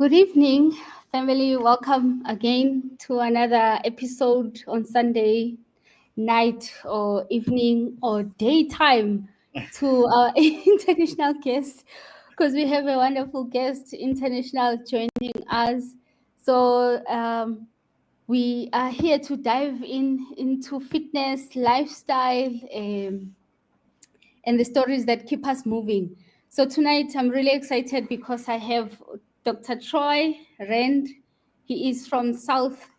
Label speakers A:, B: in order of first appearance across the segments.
A: Good evening, family. Welcome again to another episode on Sunday night or evening or daytime to our international guest because we have a wonderful guest international joining us. So we are here to dive into fitness, lifestyle, and the stories that keep us moving. So tonight I'm really excited because I have Dr. Troy Rand. He is from South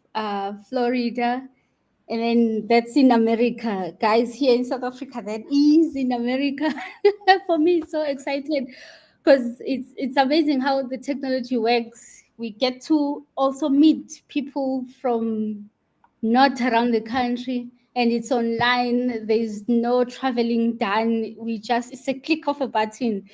A: Florida, and then that's in America. Guys, here in South Africa, that is in America. For me, it's so excited because it's amazing how the technology works. We get to also meet people from not around the country, and it's online. There's no traveling done. It's a click of a button.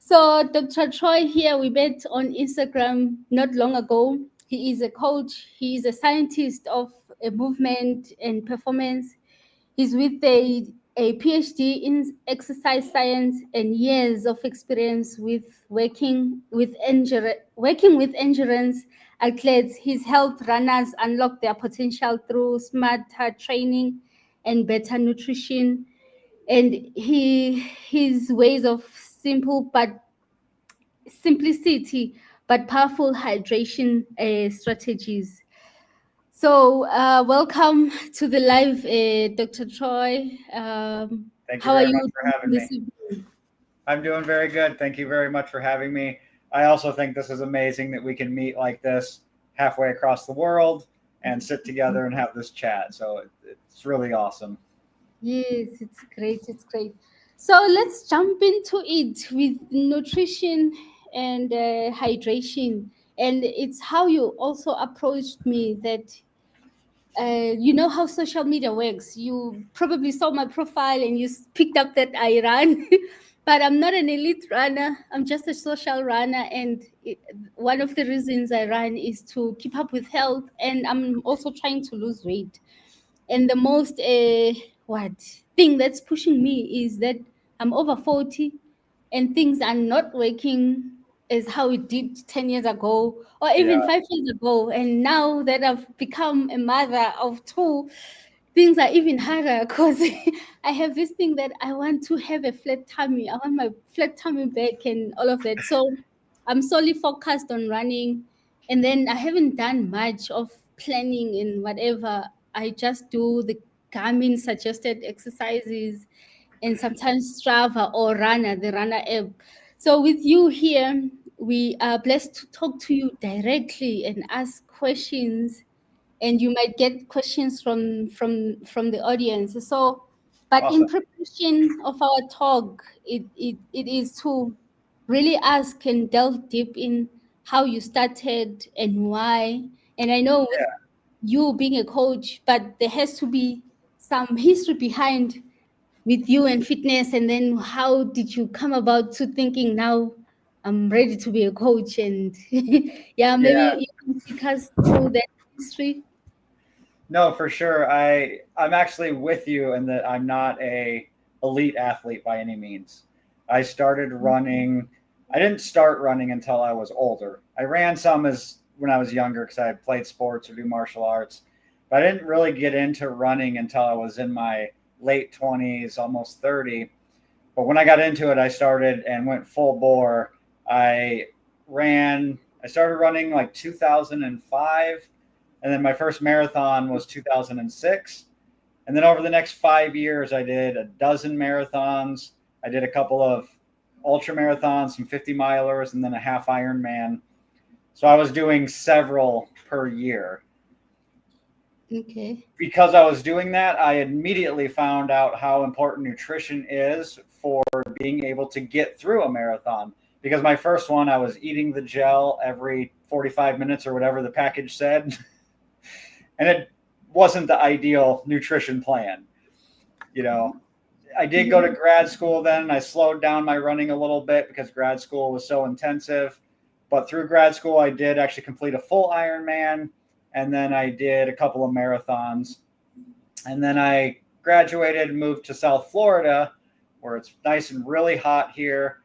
A: So Dr. Troy here, we met on Instagram not long ago. He is a coach. He is a scientist of movement and performance. He's with a PhD in exercise science and years of experience with working with endurance athletes. He's helped runners unlock their potential through smarter training and better nutrition. And his ways of simplicity but powerful hydration strategies. So, welcome to the live, Dr. Troy.
B: Thank you
A: How are
B: very
A: you
B: much for having
A: this
B: me.
A: evening?
B: I'm doing very good. Thank you very much for having me. I also think this is amazing that we can meet like this halfway across the world and sit together and have this chat. So it's really awesome.
A: Yes, it's great. It's great. So let's jump into it with nutrition and hydration. And it's how you also approached me that you know how social media works. You probably saw my profile and you picked up that I run, but I'm not an elite runner. I'm just a social runner. And one of the reasons I run is to keep up with health. And I'm also trying to lose weight. And the most what thing that's pushing me is that I'm over 40 and things are not working as how it did 10 years ago or even
B: Yeah.
A: 5 years ago. And now that I've become a mother of two, things are even harder because I have this thing that I want to have a flat tummy. I want my flat tummy back and all of that. So I'm solely focused on running. And then I haven't done much of planning and whatever. I just do the Garmin suggested exercises and sometimes Strava or Runner, the Runner app. So with you here, we are blessed to talk to you directly and ask questions, and you might get questions from the audience. So, but in
B: Awesome.
A: preparation of our talk, it is to really ask and delve deep in how you started and why. And I know with
B: Yeah.
A: you being a coach, but there has to be some history behind with you and fitness, and then how did you come about to thinking now I'm ready to be a coach? And yeah, maybe
B: Yeah.
A: you can take us through that history.
B: No, for sure. I'm actually with you in that I'm not a elite athlete by any means. I started running. I didn't start running until I was older. I ran some as when I was younger because I had played sports or do martial arts, but I didn't really get into running until I was in my late 20s, almost 30. But when I got into it, I started and went full bore. I I started running like 2005, and then my first marathon was 2006. And then over the next 5 years, I did a dozen marathons. I did a couple of ultra marathons, some 50 milers, and then a half Ironman. So I was doing several per year.
A: Okay.
B: Because I was doing that, I immediately found out how important nutrition is for being able to get through a marathon. Because my first one, I was eating the gel every 45 minutes or whatever the package said. And it wasn't the ideal nutrition plan. You know, I did go to
A: Mhm.
B: grad school then, and I slowed down my running a little bit because grad school was so intensive. But through grad school, I did actually complete a full Ironman, and then I did a couple of marathons. And then I graduated and moved to South Florida, where it's nice and really hot here.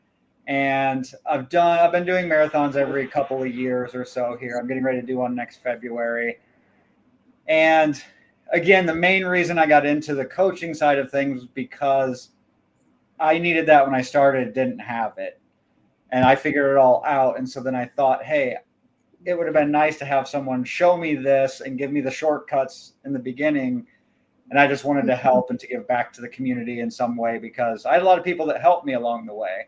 B: And I've been doing marathons every couple of years or so here. I'm getting ready to do one next February. And again, the main reason I got into the coaching side of things was because I needed that when I started, didn't have it. And I figured it all out. And so then I thought, hey, it would have been nice to have someone show me this and give me the shortcuts in the beginning. And I just wanted to help and to give back to the community in some way, because I had a lot of people that helped me along the way.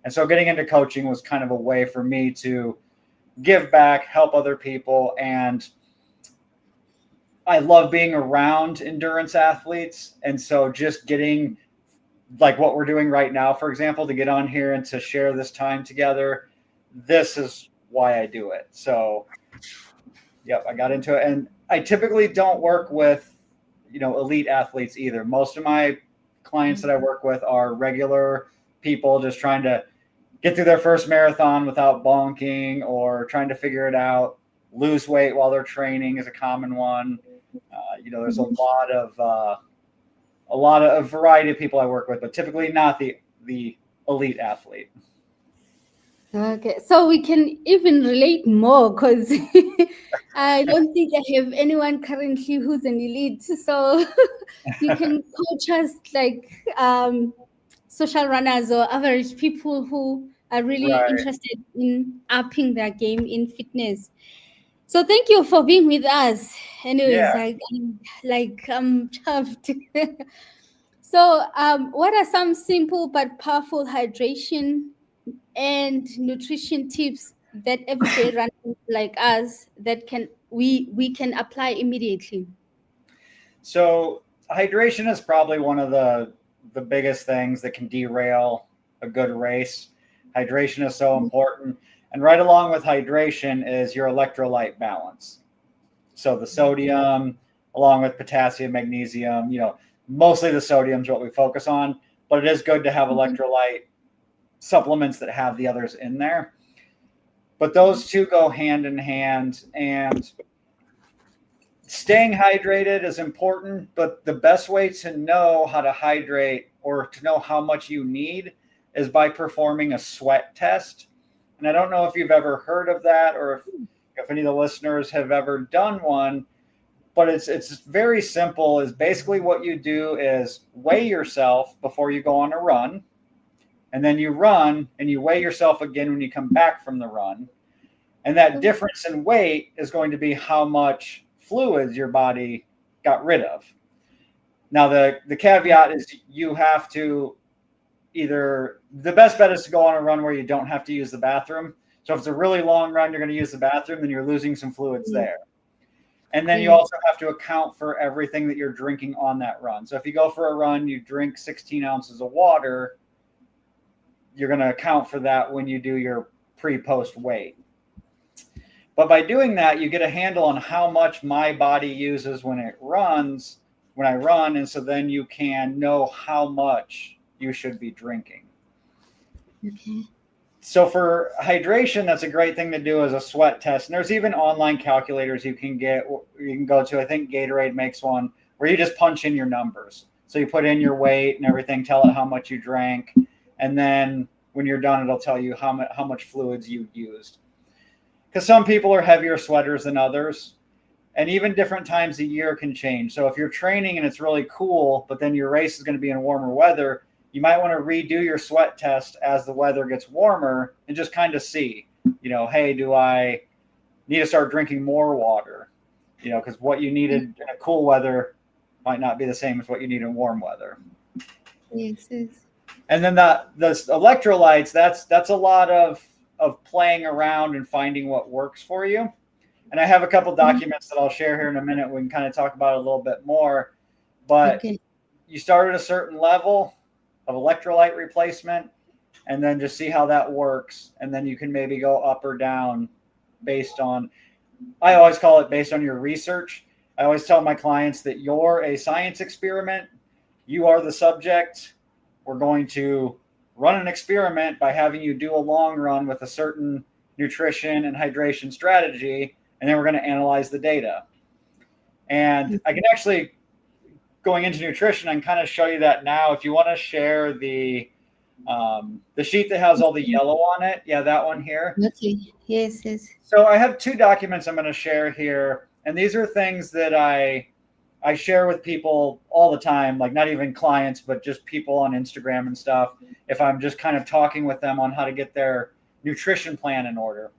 B: And so getting into coaching was kind of a way for me to give back, help other people. And I love being around endurance athletes. And so just getting, like what we're doing right now, for example, to get on here and to share this time together, this is why I do it. So, yep, I got into it. And I typically don't work with, elite athletes either. Most of my clients that I work with are regular people just trying to get through their first marathon without bonking, or trying to figure it out. Lose weight while they're training is a common one. There's a lot of variety of people I work with, but typically not the elite athlete.
A: Okay, so we can even relate more, because I don't think I have anyone currently who's an elite. So you can coach us like social runners or average people who are really
B: Right.
A: interested in upping their game in fitness. So thank you for being with us. Anyways,
B: Yeah.
A: I'm chuffed. So, what are some simple but powerful hydration and nutrition tips that everyday runners like us that we can apply immediately?
B: So hydration is probably one of the biggest things that can derail a good race. Hydration is so important. And right along with hydration is your electrolyte balance. So the sodium, along with potassium, magnesium, mostly the sodium is what we focus on, but it is good to have electrolyte supplements that have the others in there. But those two go hand in hand, and staying hydrated is important, but the best way to know how to hydrate or to know how much you need is by performing a sweat test. And I don't know if you've ever heard of that, or if any of the listeners have ever done one, but it's very simple. Is basically what you do is weigh yourself before you go on a run, and then you run and you weigh yourself again when you come back from the run. And that difference in weight is going to be how much fluids your body got rid of. Now, the caveat is you have to the best bet is to go on a run where you don't have to use the bathroom. So if it's a really long run, you're going to use the bathroom, then you're losing some fluids there. And then you also have to account for everything that you're drinking on that run. So if you go for a run, you drink 16 ounces of water, you're going to account for that when you do your pre-post weight. But by doing that, you get a handle on how much my body uses when I run. And so then you can know how much you should be drinking.
A: Okay.
B: So for hydration, that's a great thing to do as a sweat test. And there's even online calculators you can go to. I think Gatorade makes one where you just punch in your numbers. So you put in your weight and everything, tell it how much you drank. And then when you're done, it'll tell you how much fluids you used. Because some people are heavier sweaters than others. And even different times a year can change. So if you're training and it's really cool, but then your race is going to be in warmer weather, you might want to redo your sweat test as the weather gets warmer and just kind of see, hey, do I need to start drinking more water? Because what you needed in a cool weather might not be the same as what you need in warm weather.
A: Yes.
B: And then the electrolytes, that's a lot of playing around and finding what works for you. And I have a couple documents that I'll share here in a minute. We can kind of talk about it a little bit more. But you start at a certain level of electrolyte replacement, and then just see how that works. And then you can maybe go up or down based on, I always call it based on your research. I always tell my clients that you're a science experiment. You are the subject. We're going to run an experiment by having you do a long run with a certain nutrition and hydration strategy, and then we're going to analyze the data. And I can actually, going into nutrition, I can kind of show you that now. If you want to share the The sheet that has all the yellow on it, yeah, that one here.
A: Okay. Yes, yes.
B: So I have 2 documents I'm going to share here, and these are things that I share with people all the time, like not even clients, but just people on Instagram and stuff. If I'm just kind of talking with them on how to get their nutrition plan in order.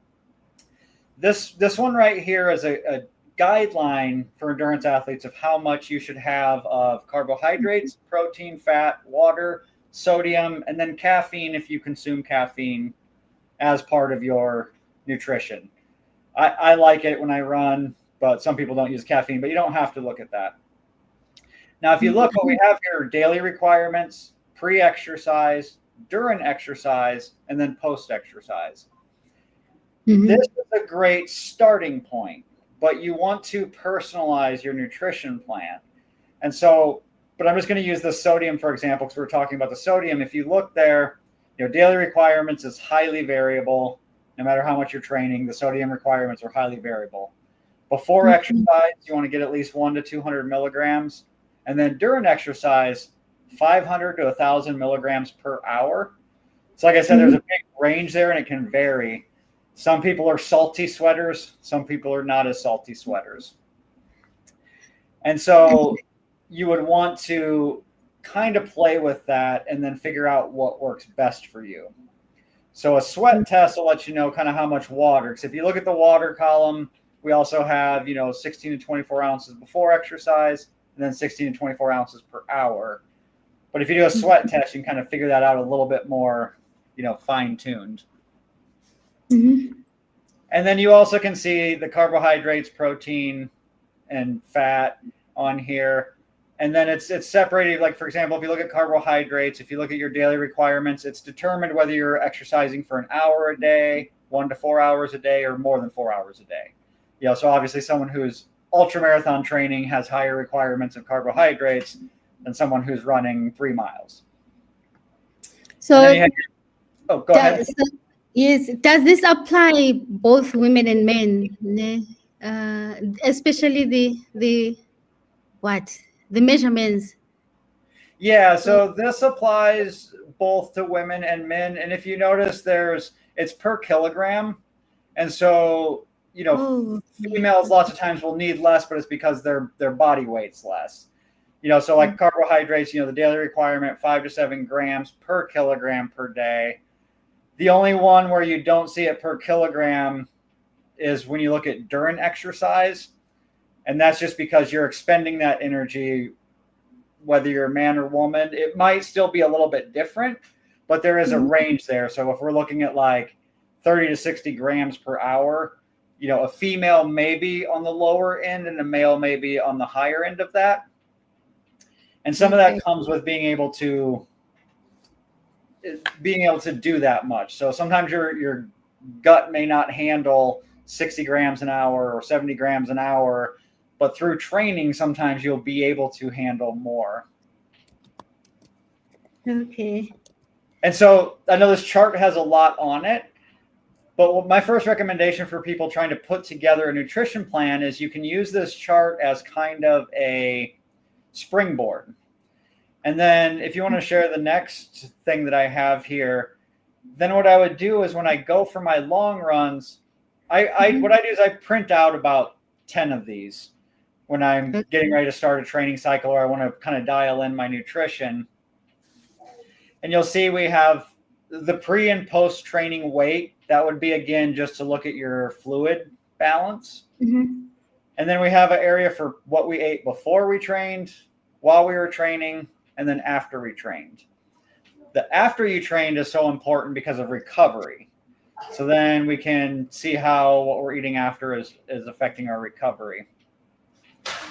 B: This one right here is a guideline for endurance athletes of how much you should have of carbohydrates, protein, fat, water, sodium, and then caffeine if you consume caffeine as part of your nutrition. I like it when I run, but some people don't use caffeine, but you don't have to look at that. Now, if you look, what we have here are daily requirements, pre-exercise, during exercise, and then post-exercise. This is a great starting point, but you want to personalize your nutrition plan. And so, but I'm just going to use the sodium, for example, because we're talking about the sodium. If you look there, daily requirements is highly variable. No matter how much you're training, the sodium requirements are highly variable. Before exercise, you want to get at least 1 to 200 milligrams. And then during exercise, 500 to 1,000 milligrams per hour. So like I said, there's a big range there and it can vary. Some people are salty sweaters. Some people are not as salty sweaters. And so you would want to kind of play with that and then figure out what works best for you. So a sweat test will let you know kind of how much water. Because if you look at the water column, we also have, 16 to 24 ounces before exercise and then 16 to 24 ounces per hour. But if you do a sweat test, you can kind of figure that out a little bit more, fine-tuned. And then you also can see the carbohydrates, protein, and fat on here. And then it's separated. Like, for example, if you look at carbohydrates, if you look at your daily requirements, it's determined whether you're exercising for an hour a day, 1 to 4 hours a day, or more than 4 hours a day. So obviously someone who's ultramarathon training has higher requirements of carbohydrates than someone who's running 3 miles.
A: So,
B: go ahead.
A: Yes, does this apply both women and men? Especially the measurements?
B: Yeah, so this applies both to women and men. And if you notice, it's per kilogram. And so, females lots of times will need less, but it's because their body weight's less. So like carbohydrates, the daily requirement, 5 to 7 grams per kilogram per day. The only one where you don't see it per kilogram is when you look at during exercise. And that's just because you're expending that energy, whether you're a man or woman. It might still be a little bit different, but there is a range there. So if we're looking at like 30 to 60 grams per hour, a female may be on the lower end and a male may be on the higher end of that. And some of that comes with being able to do that much. So sometimes your gut may not handle 60 grams an hour or 70 grams an hour, but through training, sometimes you'll be able to handle more.
A: Okay.
B: And so I know this chart has a lot on it, but my first recommendation for people trying to put together a nutrition plan is you can use this chart as kind of a springboard. And then if you want to share the next thing that I have here, then what I would do is when I go for my long runs, what I do is I print out about 10 of these when I'm getting ready to start a training cycle or I want to kind of dial in my nutrition. And you'll see we have the pre and post training weight. That would be, again, just to look at your fluid balance. And then we have an area for what we ate before we trained, while we were training, and then after we trained. The after you trained is so important because of recovery. So then we can see how what we're eating after is affecting our recovery.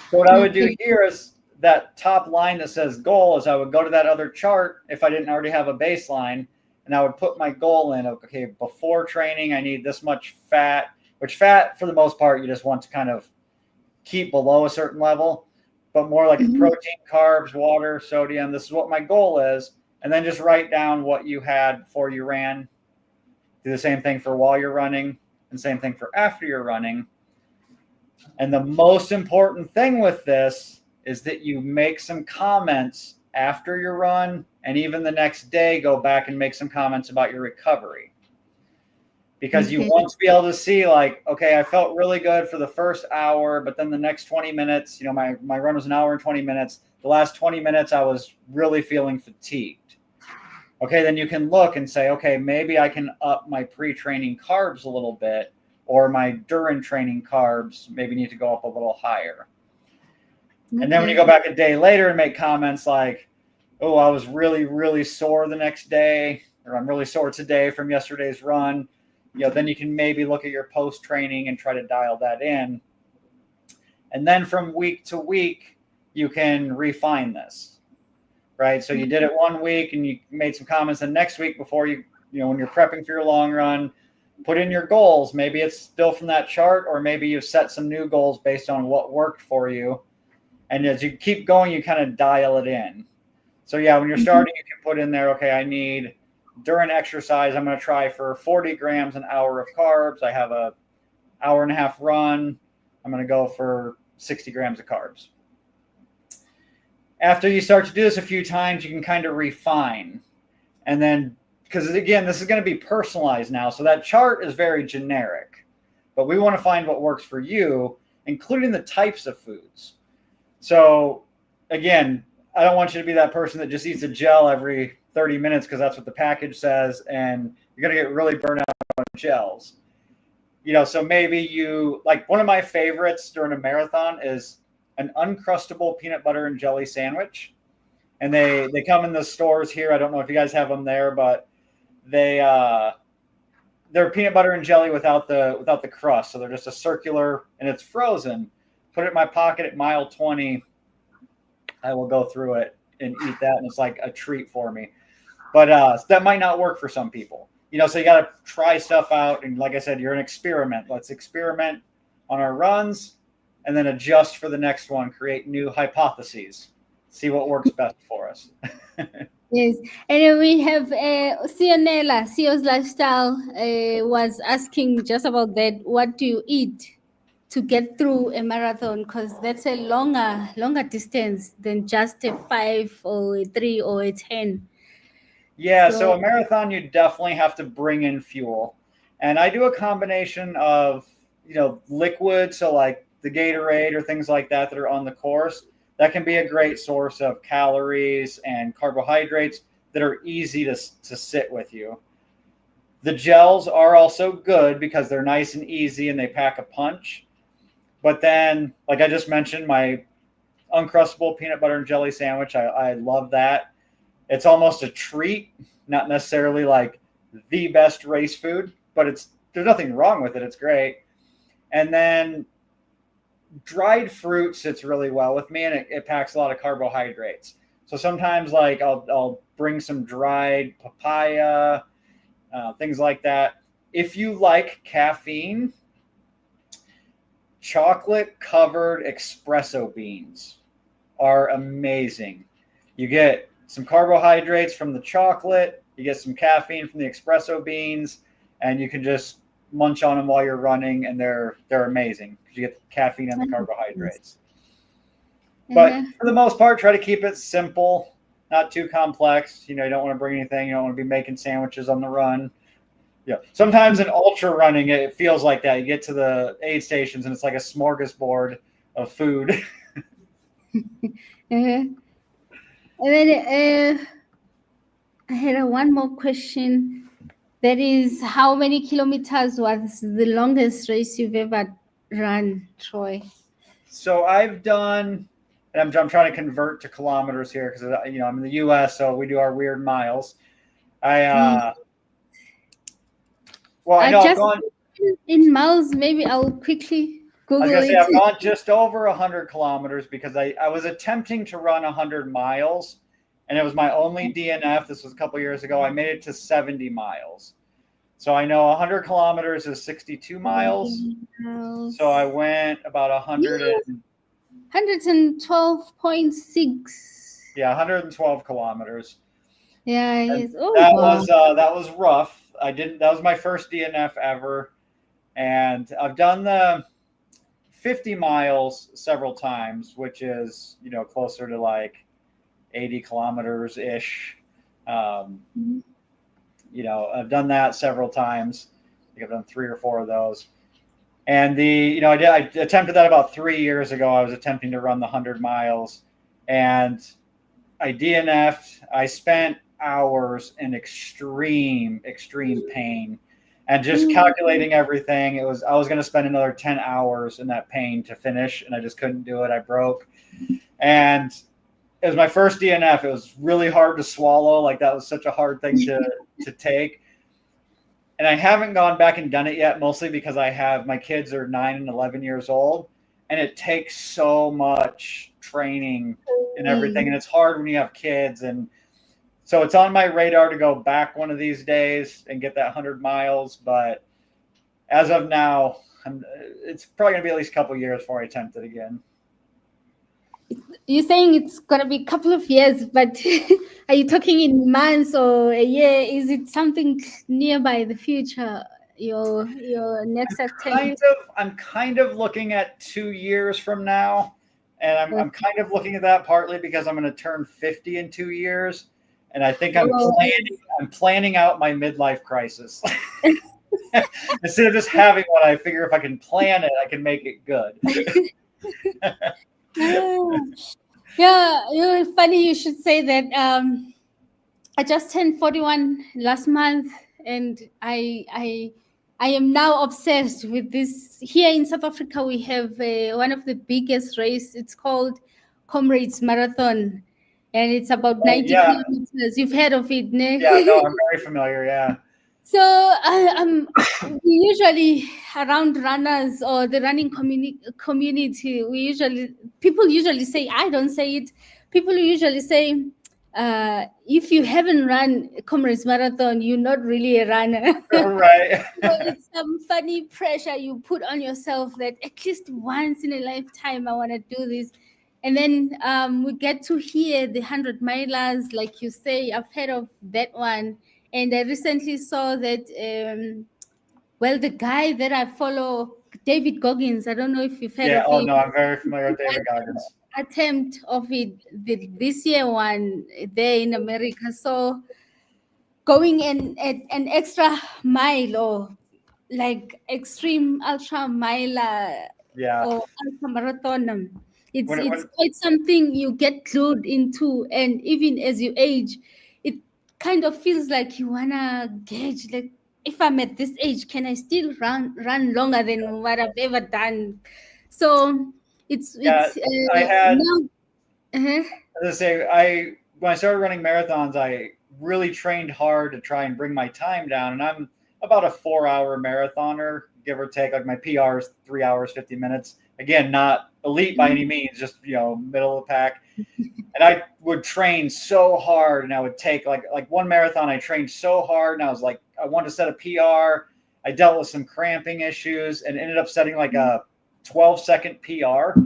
B: So what I would do here is that top line that says goal is I would go to that other chart if I didn't already have a baseline, and I would put my goal in of, okay, before training, I need this much fat, which fat for the most part, you just want to kind of keep below a certain level. But more like protein, carbs, water, sodium. This is what my goal is. And then just write down what you had before you ran. Do the same thing for while you're running and same thing for after you're running. And the most important thing with this is that you make some comments after your run and even the next day go back and make some comments about your recovery. Because you want to be able to see like, okay, I felt really good for the first hour, but then the next 20 minutes, my run was an hour and 20 minutes. The last 20 minutes, I was really feeling fatigued. Okay, then you can look and say, okay, maybe I can up my pre-training carbs a little bit, or my during training carbs maybe need to go up a little higher. And then when you go back a day later and make comments like, oh, I was really, really sore the next day, or I'm really sore today from yesterday's run, then you can maybe look at your post-training and try to dial that in. And then from week to week, you can refine this, right? So you did it 1 week and you made some comments, and next week before when you're prepping for your long run, put in your goals. Maybe it's still from that chart, or maybe you've set some new goals based on what worked for you. And as you keep going, you kind of dial it in. So yeah, when you're starting, you can put in there, okay, I need during exercise, I'm going to try for 40 grams an hour of carbs. I have a hour and a half run. I'm going to go for 60 grams of carbs. After you start to do this a few times, you can kind of refine. And then, because again, this is going to be personalized now. So that chart is very generic, but we want to find what works for you, including the types of foods. So again, I don't want you to be that person that just eats a gel every 30 minutes because that's what the package says, and you're going to get really burned out on gels. So maybe you, like, one of my favorites during a marathon is an Uncrustable peanut butter and jelly sandwich. And they come in the stores here. I don't know if you guys have them there, but they're peanut butter and jelly without the crust. So they're just a circular, and it's frozen. Put it in my pocket at mile 20. I will go through it and eat that, and it's like a treat for me. But that might not work for some people. So you got to try stuff out. And like I said, you're an experiment. Let's experiment on our runs and then adjust for the next one, create new hypotheses, see what works best for us.
A: Yes. And we have Sionela, Sio's Lifestyle, was asking just about that. What do you eat to get through a marathon? Because that's a longer distance than just a 5 or a 3 or a 10.
B: Yeah, so a marathon, you definitely have to bring in fuel. And I do a combination of, liquid, so like the Gatorade or things like that are on the course. That can be a great source of calories and carbohydrates that are easy to sit with you. The gels are also good because they're nice and easy and they pack a punch. But then, like I just mentioned, my Uncrustable peanut butter and jelly sandwich, I love that. It's almost a treat, not necessarily like the best race food, but there's nothing wrong with it. It's great. And then dried fruit sits really well with me, and it packs a lot of carbohydrates. So sometimes like I'll bring some dried papaya, things like that. If you like caffeine, chocolate covered espresso beans are amazing. You get some carbohydrates from the chocolate, you get some caffeine from the espresso beans, and you can just munch on them while you're running, and they're amazing because you get the caffeine and the carbohydrates. But for the most part, try to keep it simple, not too complex. You don't want to bring anything. You don't want to be making sandwiches on the run. Yeah. Sometimes in ultra running, it feels like that. You get to the aid stations, and it's like a smorgasbord of food.
A: And then I had one more question. That is, how many kilometers was the longest race you've ever run, Troy?
B: So I've done, and I'm trying to convert to kilometers here because I'm in the U.S., so we do our weird miles. I know I've gone
A: in miles. Maybe I'll quickly Google
B: I was gonna
A: it.
B: say I've gone just over 100 kilometers because I was attempting to run 100 miles, and it was my only DNF. This was a couple years ago. I made it to 70 miles. So I know 100 kilometers is 62 miles. So I went about
A: 112.6.
B: Yeah, 112 kilometers.
A: Yeah, yes.
B: That was rough. That was my first DNF ever, and I've done the 50 miles several times, which is closer to like 80 kilometers ish. Um, I've done that several times. I think I've done 3 or 4 of those. And I attempted that about 3 years ago. I was attempting to run the 100 miles, and I DNF'd. I spent hours in extreme pain, and just calculating everything. I was going to spend another 10 hours in that pain to finish, and I just couldn't do it. I broke, and it was my first DNF. It was really hard to swallow. Like, that was such a hard thing to take. And I haven't gone back and done it yet, mostly because my kids are 9 and 11 years old, and it takes so much training and everything. And it's hard when you have kids. And so it's on my radar to go back one of these days and get that 100 miles. But as of now, it's probably going to be at least a couple of years before I attempt it again.
A: You're saying it's going to be a couple of years, but are you talking in months or a year? Is it something nearby the future, your next attempt?
B: I'm kind of looking at 2 years from now, and I'm kind of looking at that partly because I'm going to turn 50 in 2 years, and I think I'm planning out my midlife crisis. Instead of just having one, I figure if I can plan it, I can make it good.
A: Yeah, it's funny you should say that. I just turned 41 last month, and I am now obsessed with this. Here in South Africa, we have one of the biggest race. It's called Comrades Marathon, and it's about 90 kilometers. You've heard of it, ne?
B: Yeah, no, I'm very familiar. Yeah.
A: So we usually around runners or the running community, people usually say, I don't say it. People usually say, if you haven't run Comrades Marathon, you're not really a runner.
B: Right.
A: So it's some funny pressure you put on yourself that at least once in a lifetime I want to do this. And then we get to hear the 100 milers, like you say. I've heard of that one. And I recently saw that, the guy that I follow, David Goggins, I don't know if you've heard of him.
B: Oh, no, I'm very familiar with David Goggins.
A: Attempt of it, this year one there in America. So going an extra mile or like extreme ultra mile or ultra marathon. It's quite something you get glued into, and even as you age, it kind of feels like you wanna gauge, like, if I'm at this age, can I still run longer than what I've ever done? So
B: I had.
A: now.
B: As I say, when I started running marathons, I really trained hard to try and bring my time down, and I'm about a 4-hour marathoner, give or take. Like, my PR is 3 hours 50 minutes. Again, not elite by any means, just middle of the pack. And I would train so hard, and I would take like one marathon. I trained so hard, and I was like, I wanted to set a PR. I dealt with some cramping issues, and ended up setting like a 12-second PR.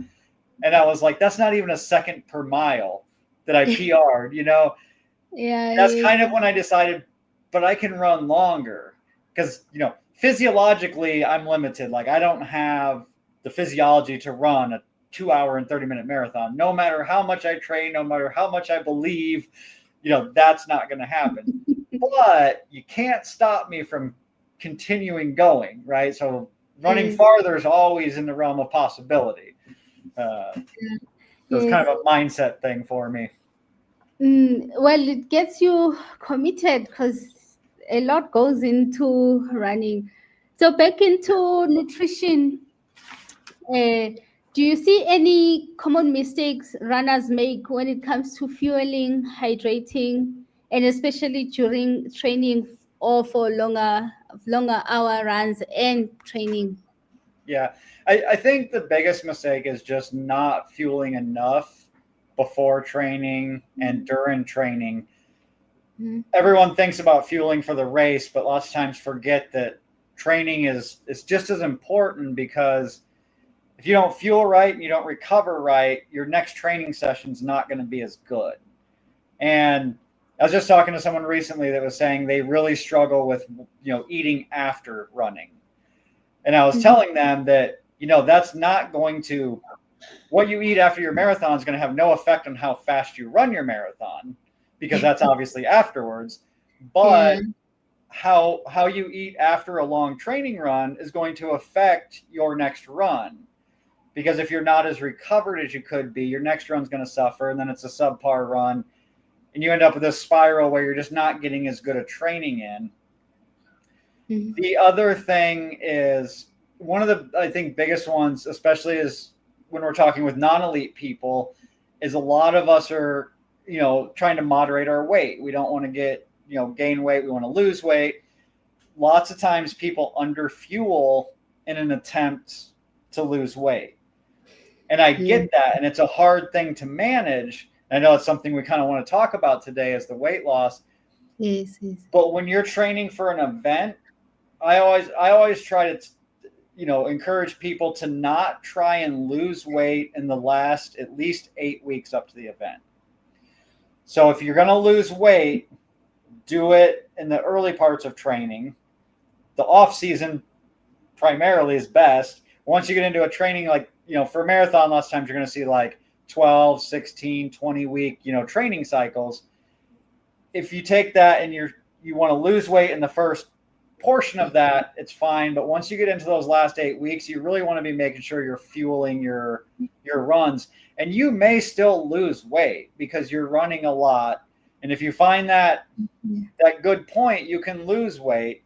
B: And I was like, that's not even a second per mile that I PR'd,
A: Yeah.
B: That's kind of when I decided, but I can run longer because, physiologically I'm limited. Like, I don't have the physiology to run a 2-hour and 30-minute marathon. No matter how much I train, no matter how much I believe, that's not going to happen. But you can't stop me from continuing going, right? So running farther is always in the realm of possibility. So it's kind of a mindset thing for me.
A: Well, it gets you committed because a lot goes into running. So back into nutrition, do you see any common mistakes runners make when it comes to fueling, hydrating, and especially during training or for longer hour runs and training?
B: Yeah, I think the biggest mistake is just not fueling enough before training and during training. Mm-hmm. Everyone thinks about fueling for the race, but lots of times forget that training is just as important, because if you don't fuel right and you don't recover right, your next training session is not going to be as good. And I was just talking to someone recently that was saying they really struggle with, eating after running. And I was telling them that, that's not going what you eat after your marathon is going to have no effect on how fast you run your marathon. because that's obviously afterwards.
A: Yeah.
B: But how you eat after a long training run is going to affect your next run. Because if you're not as recovered as you could be, your next run's going to suffer, and then it's a subpar run, and you end up with this spiral where you're just not getting as good a training in.
A: Mhm.
B: The other thing is one of the, I think, biggest ones, especially is when we're talking with non-elite people, is a lot of us are, trying to moderate our weight. We don't want to get, gain weight. We want to lose weight. Lots of times people underfuel in an attempt to lose weight. And I
A: Yeah.
B: get that. And it's a hard thing to manage. I know it's something we kind of want to talk about today is the weight loss.
A: Yes, yes.
B: But when you're training for an event, I always try to encourage people to not try and lose weight in the last at least 8 weeks up to the event. So if you're going to lose weight, do it in the early parts of training. The off season primarily is best. Once you get into a training, like, for a marathon, lots of times you're going to see like 12, 16, 20 week, training cycles. If you take that and you want to lose weight in the first portion of that, it's fine. But once you get into those last 8 weeks, you really want to be making sure you're fueling your runs. And you may still lose weight because you're running a lot. And if you find that good point, you can lose weight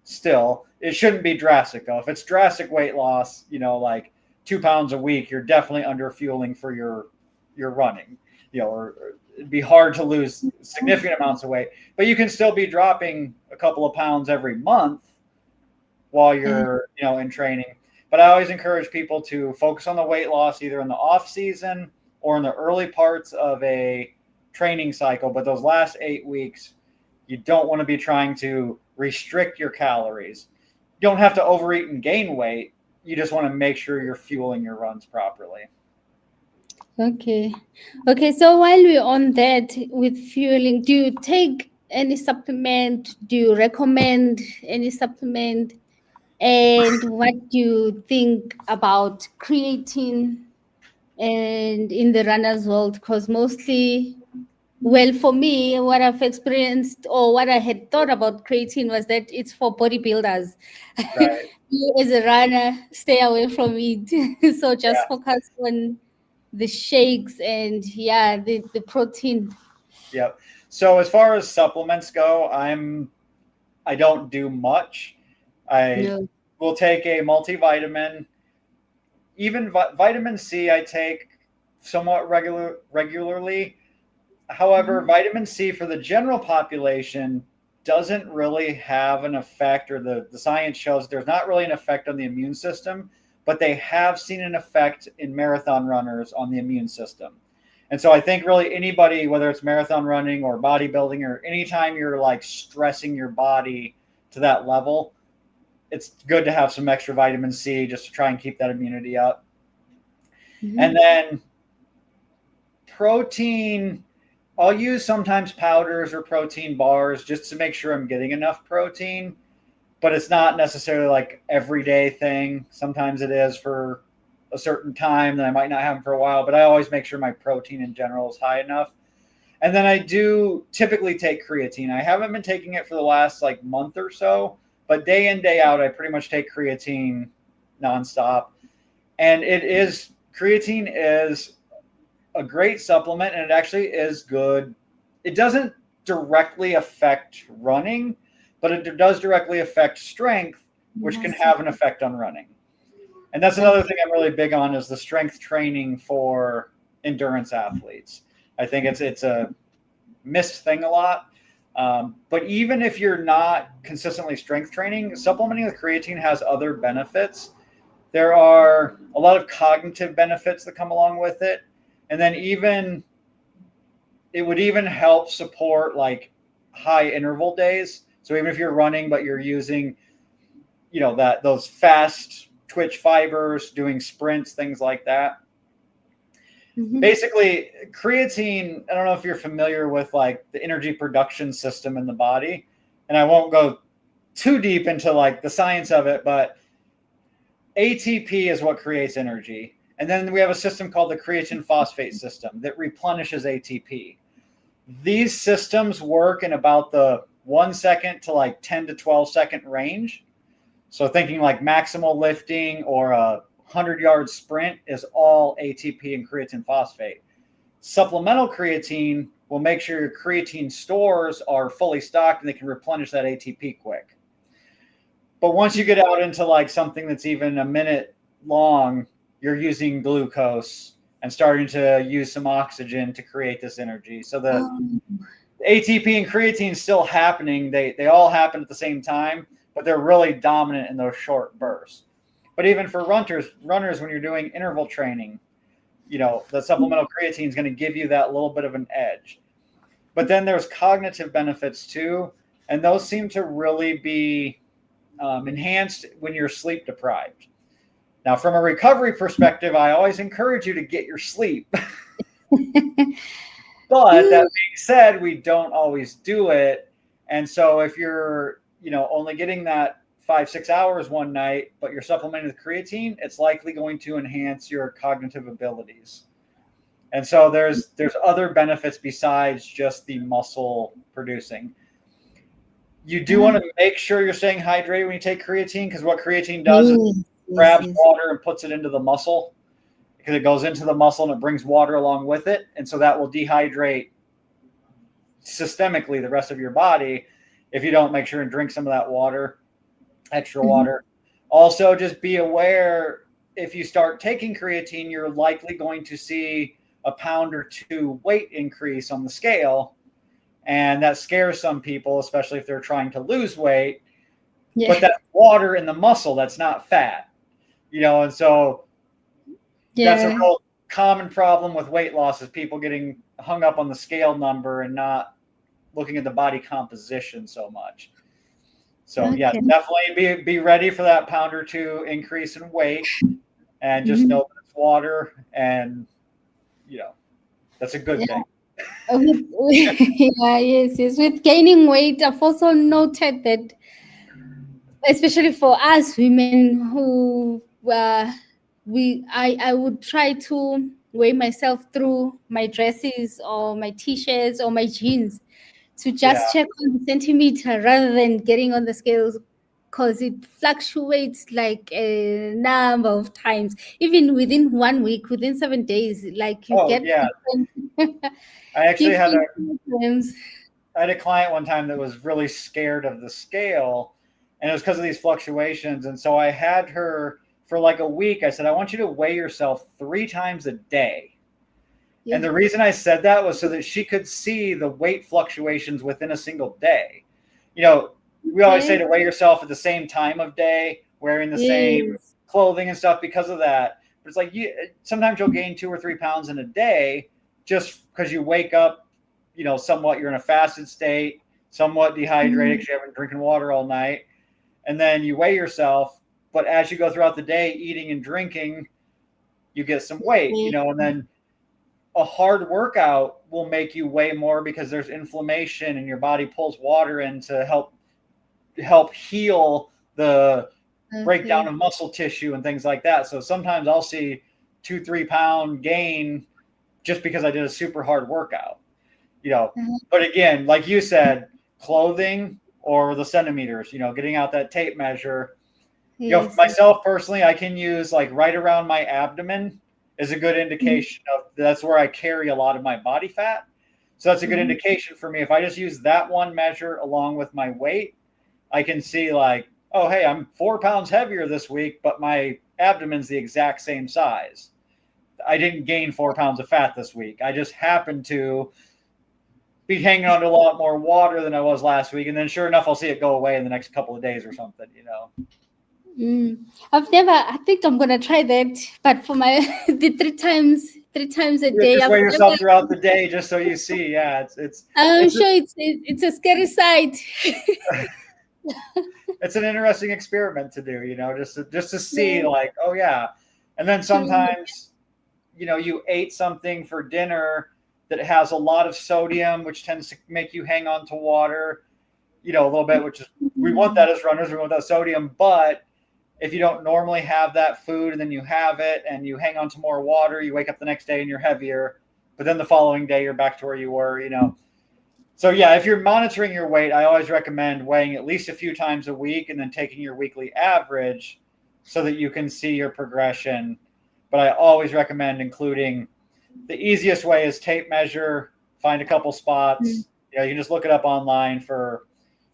B: still. It shouldn't be drastic though. If it's drastic weight loss, like 2 pounds a week, you're definitely under fueling for your running, or it'd be hard to lose significant amounts of weight, but you can still be dropping a couple of pounds every month while you're, in training. But I always encourage people to focus on the weight loss either in the off season or in the early parts of a training cycle. But those last 8 weeks, you don't want to be trying to restrict your calories. You don't have to overeat and gain weight. You just want to make sure you're fueling your runs properly.
A: Okay. Okay. So while we're on that with fueling, do you take any supplement? Do you recommend any supplement? And what do you think about creatine and in the runners world? Because mostly, well, for me, what I've experienced or what I had thought about creatine was that it's for bodybuilders.
B: Right.
A: You as a runner, stay away from it. So just
B: Yeah.
A: focus on the shakes and the protein.
B: Yep. So as far as supplements go, I don't do much. I
A: No.
B: will take a multivitamin. Even vitamin C, I take somewhat regularly. However,
A: Mhm.
B: vitamin C for the general population doesn't really have an effect, or the science shows there's not really an effect on the immune system, but they have seen an effect in marathon runners on the immune system. And so I think really anybody, whether it's marathon running or bodybuilding, or anytime you're like stressing your body to that level, it's good to have some extra vitamin C just to try and keep that immunity up. And
A: Mhm.
B: then protein, I'll use sometimes powders or protein bars just to make sure I'm getting enough protein, but it's not necessarily like everyday thing. Sometimes it is for a certain time that I might not have them for a while, but I always make sure my protein in general is high enough. And then I do typically take creatine. I haven't been taking it for the last like month or so, but day in, day out, I pretty much take creatine nonstop. And creatine is a great supplement, and it actually is good. It doesn't directly affect running, but it does directly affect strength, which can
A: Yes.
B: have an effect on running. And that's another thing I'm really big on is the strength training for endurance athletes. I think it's a missed thing a lot. But even if you're not consistently strength training, supplementing with creatine has other benefits. There are a lot of cognitive benefits that come along with it. And then it would even help support like high interval days. So even if you're running, but you're using, those fast twitch fibers, doing sprints, things like that.
A: Mhm.
B: Basically, creatine, I don't know if you're familiar with like the energy production system in the body, and I won't go too deep into like the science of it, but ATP is what creates energy. And then we have a system called the creatine phosphate system that replenishes ATP. These systems work in about the 1 second to like 10 to 12 second range. So thinking like maximal lifting or a 100-yard sprint is all ATP and creatine phosphate. Supplemental creatine will make sure your creatine stores are fully stocked and they can replenish that ATP quick. But once you get out into like something that's even a minute long, you're using glucose and starting to use some oxygen to create this energy. So the ATP and creatine is still happening. They all happen at the same time, but they're really dominant in those short bursts. But even for runners, when you're doing interval training, the supplemental creatine is going to give you that little bit of an edge. But then there's cognitive benefits too, and those seem to really be enhanced when you're sleep deprived. Now, from a recovery perspective, I always encourage you to get your sleep. But that being said, we don't always do it. And so if you're, only getting that 5-6 hours one night, but you're supplementing with creatine, it's likely going to enhance your cognitive abilities. And so there's other benefits besides just the muscle producing. You do want to make sure you're staying hydrated when you take creatine, because what creatine does is grabs water and puts it into the muscle, because it goes into the muscle and it brings water along with it. And so that will dehydrate systemically the rest of your body if you don't make sure and drink some of that water, extra water. Also, just be aware, if you start taking creatine, you're likely going to see a pound or two weight increase on the scale. And that scares some people, especially if they're trying to lose weight. But that's water in the muscle, that's not fat. And so that's a real common problem with weight loss, is people getting hung up on the scale number and not looking at the body composition so much. So definitely be ready for that pound or two increase in weight, and just know that it's water, and that's a good thing.
A: Yes. With gaining weight, I've also noted that, especially for us women who I would try to weigh myself through my dresses or my t-shirts or my jeans to just check on the centimeter rather than getting on the scales, because it fluctuates like a number of times, even within 1 week, within 7 days, like you get
B: I actually had a client one time that was really scared of the scale, and it was because of these fluctuations. And so I had her for like a week. I said, I want you to weigh yourself 3 times a day. And the reason I said that was so that she could see the weight fluctuations within a single day. We always say to weigh yourself at the same time of day, wearing the same clothing and stuff because of that. But it's like, sometimes you'll gain 2 or 3 pounds in a day just because you wake up, somewhat, you're in a fasted state, somewhat dehydrated because you haven't been drinking water all night. And then you weigh yourself. But as you go throughout the day, eating and drinking, you get some weight, and then a hard workout will make you weigh more because there's inflammation and your body pulls water in to help heal the breakdown of muscle tissue and things like that. So sometimes I'll see 2-3 pound gain just because I did a super hard workout, But again, like you said, clothing or the centimeters, getting out that tape measure. Myself personally, I can use like right around my abdomen is a good indication of that's where I carry a lot of my body fat. So that's a good indication for me. If I just use that one measure along with my weight, I can see like, oh, hey, I'm 4 pounds heavier this week, but my abdomen's the exact same size. I didn't gain 4 pounds of fat this week. I just happened to be hanging on to a lot more water than I was last week. And then sure enough, I'll see it go away in the next couple of days or something,
A: I think I'm going to try that. But for the 3 times a day.
B: Just weigh yourself throughout the day just so you see. Yeah,
A: I'm sure it's a scary sight.
B: It's an interesting experiment to do, just to see like, oh yeah. And then sometimes, you ate something for dinner that has a lot of sodium, which tends to make you hang on to water, a little bit, which is, we want that as runners, we want that sodium. But if you don't normally have that food and then you have it and you hang on to more water, you wake up the next day and you're heavier, but then the following day you're back to where you were, So yeah, if you're monitoring your weight, I always recommend weighing at least a few times a week and then taking your weekly average so that you can see your progression. But I always recommend including, the easiest way is tape measure, find a couple spots. You know, you can just look it up online for,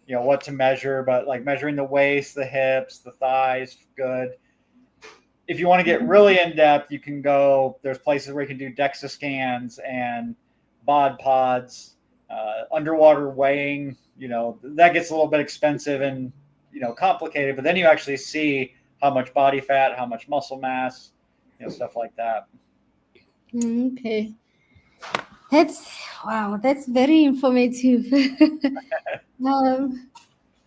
B: you know, what to measure, but like measuring the waist, the hips, the thighs, good. If you want to get really in depth, you can go, there's places where you can do DEXA scans and bod pods, underwater weighing. You know, that gets a little bit expensive and, you know, complicated, but then you actually see how much body fat, how much muscle mass, you know, stuff like that.
A: Okay. That's wow, that's very informative. um,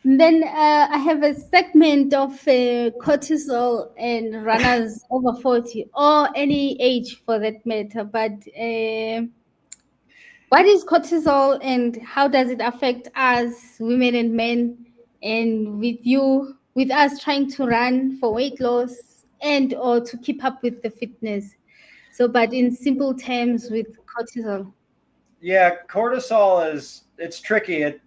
A: then I have a segment of cortisol and runners over 40 or any age for that matter. But what is cortisol and how does it affect us, women and men? And with us trying to run for weight loss and or to keep up with the fitness. So, but in simple terms, with cortisol.
B: Yeah, cortisol it's tricky. It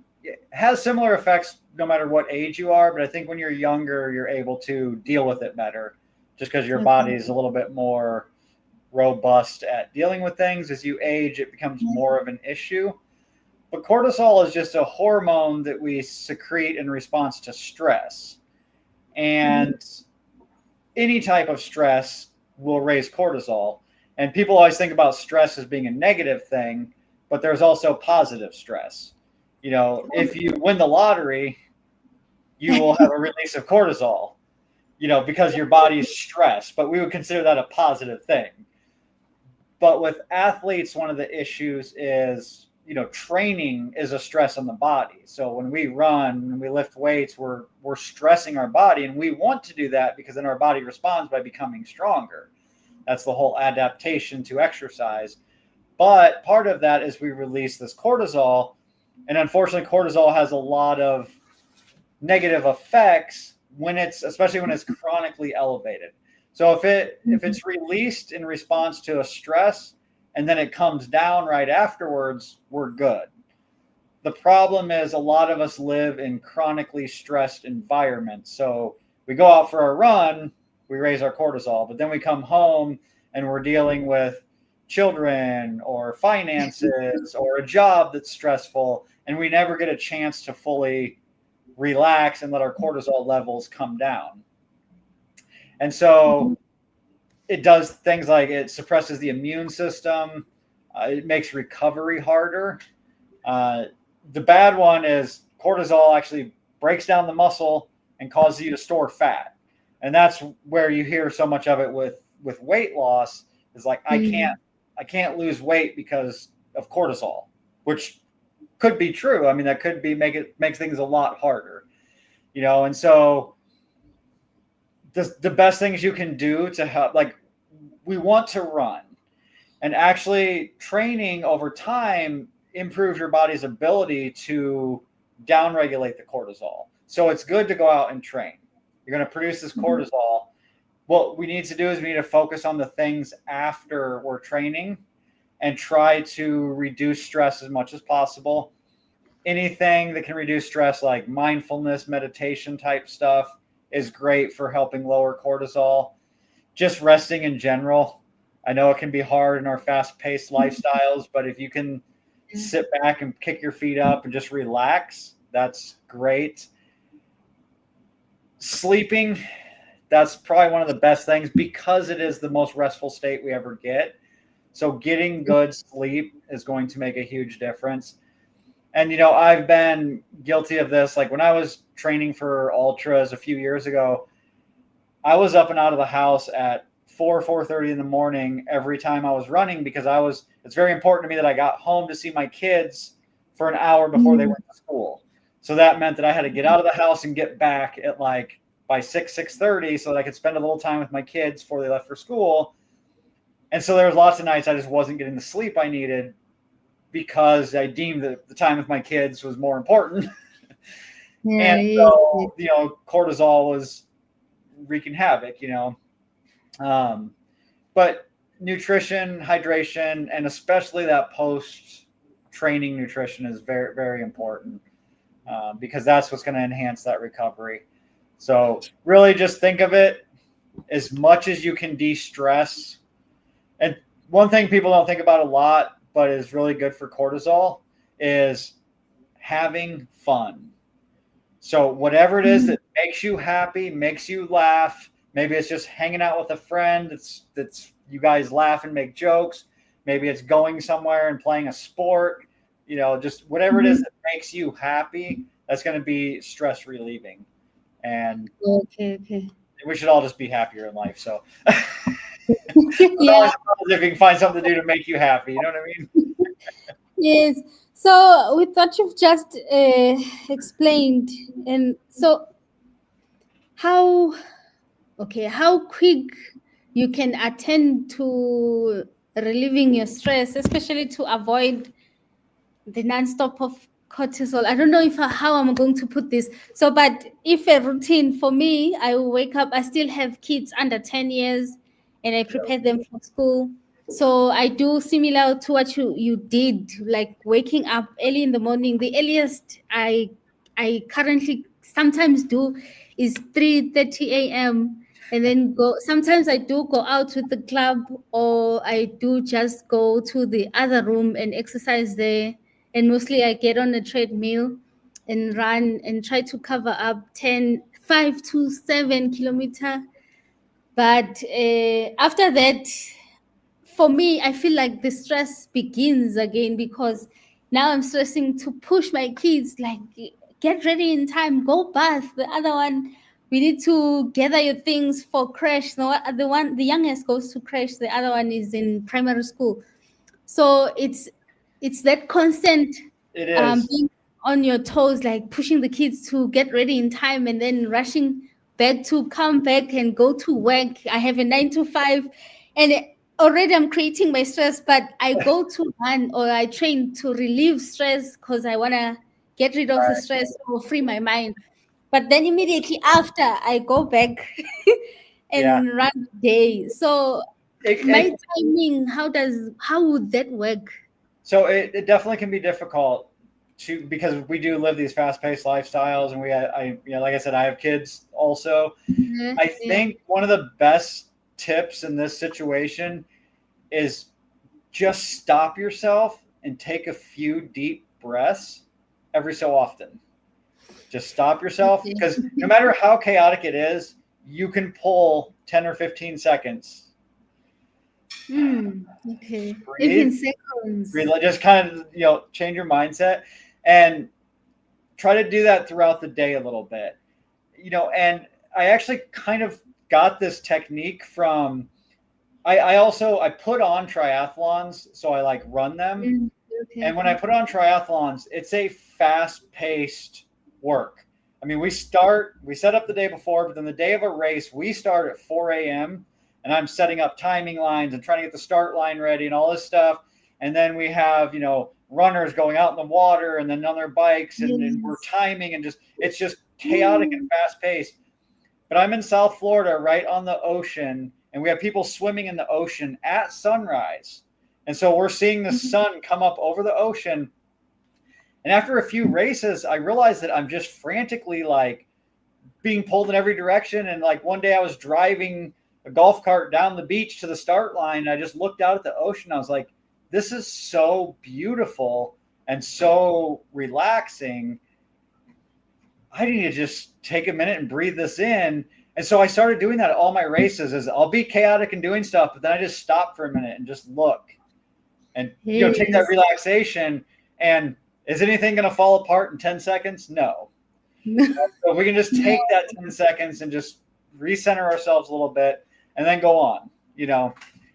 B: has similar effects no matter what age you are, but I think when you're younger, you're able to deal with it better just because your body
A: Okay.
B: is a little bit more robust at dealing with things. As you age, it becomes more of an issue. But cortisol is just a hormone that we secrete in response to stress. And any type of stress will raise cortisol. And people always think about stress as being a negative thing, but there's also positive stress. You know, if you win the lottery, you will have a release of cortisol, you know, because your body is stressed, but we would consider that a positive thing. But with athletes, one of the issues is, you know, training is a stress on the body. So when we run and we lift weights, we're stressing our body, and we want to do that because then our body responds by becoming stronger. That's the whole adaptation to exercise. But part of that is we release this cortisol, and unfortunately, cortisol has a lot of negative effects when especially when it's chronically elevated. So if it's released in response to a stress and then it comes down right afterwards, we're good. The problem is a lot of us live in chronically stressed environments. So we go out for a run, we raise our cortisol, but then we come home and we're dealing with children or finances or a job that's stressful, and we never get a chance to fully relax and let our cortisol levels come down. And so it does things like it suppresses the immune system. It makes recovery harder. The bad one is cortisol actually breaks down the muscle and causes you to store fat. And that's where you hear so much of it with weight loss is like, I can't lose weight because of cortisol, which could be true. I mean, that could be makes things a lot harder, you know. And so the best things you can do to help, like, we want to run, and actually training over time improves your body's ability to downregulate the cortisol. So it's good to go out and train. You're going to produce this cortisol. What we need to do is we need to focus on the things after we're training and try to reduce stress as much as possible. Anything that can reduce stress, like mindfulness, meditation type stuff, is great for helping lower cortisol. Just resting in general. I know it can be hard in our fast-paced lifestyles, but if you can sit back and kick your feet up and just relax, that's great. Sleeping, that's probably one of the best things because it is the most restful state we ever get. So getting good sleep is going to make a huge difference. And, you know, I've been guilty of this. Like when I was training for ultras a few years ago, I was up and out of the house at 4:30 in the morning every time I was running because it's very important to me that I got home to see my kids for an hour before they went to school. So that meant that I had to get out of the house and get back at like by 6:30 so that I could spend a little time with my kids before they left for school. And so there was lots of nights I just wasn't getting the sleep I needed because I deemed that the time with my kids was more important. And so, you know, cortisol was wreaking havoc, you know. But nutrition, hydration, and especially that post training nutrition is very, very important, because that's what's going to enhance that recovery. So really just think of it as much as you can de-stress. And one thing people don't think about a lot, but is really good for cortisol, is having fun. So whatever it is that makes you happy, makes you laugh, maybe it's just hanging out with a friend that's you guys laugh and make jokes. Maybe it's going somewhere and playing a sport, just whatever it is that makes you happy, that's going to be stress relieving. And
A: Okay.
B: we should all just be happier in life. So
A: Yeah.
B: if you can find something to do to make you happy, you know what I mean?
A: Yes. So with what you've just explained, and so how how quick you can attend to relieving your stress, especially to avoid the non-stop of cortisol. I don't know if how I'm going to put this. So, but if a routine for me, I will wake up. I still have kids under 10 years, and I prepare them for school. So I do similar to what you did, like waking up early in the morning. The earliest I currently sometimes do is 3:30 a.m. and then go. Sometimes I do go out with the club, or I do just go to the other room and exercise there. And mostly I get on a treadmill and run and try to cover up 5 to 7 kilometer. But after that, for me, I feel like the stress begins again, because now I'm stressing to push my kids, like, get ready in time, go bath. The other one, we need to gather your things for crash. The youngest goes to crash. The other one is in primary school. So it's that constant
B: It is.
A: being on your toes, like pushing the kids to get ready in time and then rushing back to come back and go to work. I have a 9 to 5, and already I'm creating my stress, but I go to run or I train to relieve stress because I want to get rid of the stress or free my mind. But then immediately after, I go back
B: Yeah.
A: and run the day. So my
B: It,
A: timing, how would that work?
B: So it definitely can be difficult because we do live these fast-paced lifestyles, and like I said, I have kids also.
A: Yeah,
B: I
A: yeah.
B: think one of the best tips in this situation is just stop yourself and take a few deep breaths every so often. Just stop yourself,
A: Okay.
B: because no matter how chaotic it is, you can pull 10 or 15 seconds.
A: Okay.
B: Breathe,
A: 15 seconds.
B: just kind of change your mindset and try to do that throughout the day a little bit. And I actually kind of got this technique from I put on triathlons, so I like run them. And when I
A: Okay.
B: put on triathlons, it's a fast-paced work. I mean, we set up the day before, but then the day of a race, we start at 4 a.m. and I'm setting up timing lines and trying to get the start line ready and all this stuff. And then we have, runners going out in the water and then on their bikes, and we're
A: Yes.
B: timing, and it's just chaotic and fast paced. But I'm in South Florida, right on the ocean, and we have people swimming in the ocean at sunrise. And so we're seeing the sun come up over the ocean. And after a few races, I realized that I'm just frantically like being pulled in every direction. And like one day I was driving a golf cart down the beach to the start line, and I just looked out at the ocean. I was like, this is so beautiful and so relaxing. I need to just take a minute and breathe this in. And so I started doing that at all my races. Is I'll be chaotic and doing stuff, but then I just stop for a minute and just look and take that
A: Yes.
B: relaxation. And is anything going to fall apart in 10 seconds? No. So we can just take that 10 seconds and just recenter ourselves a little bit and then go on.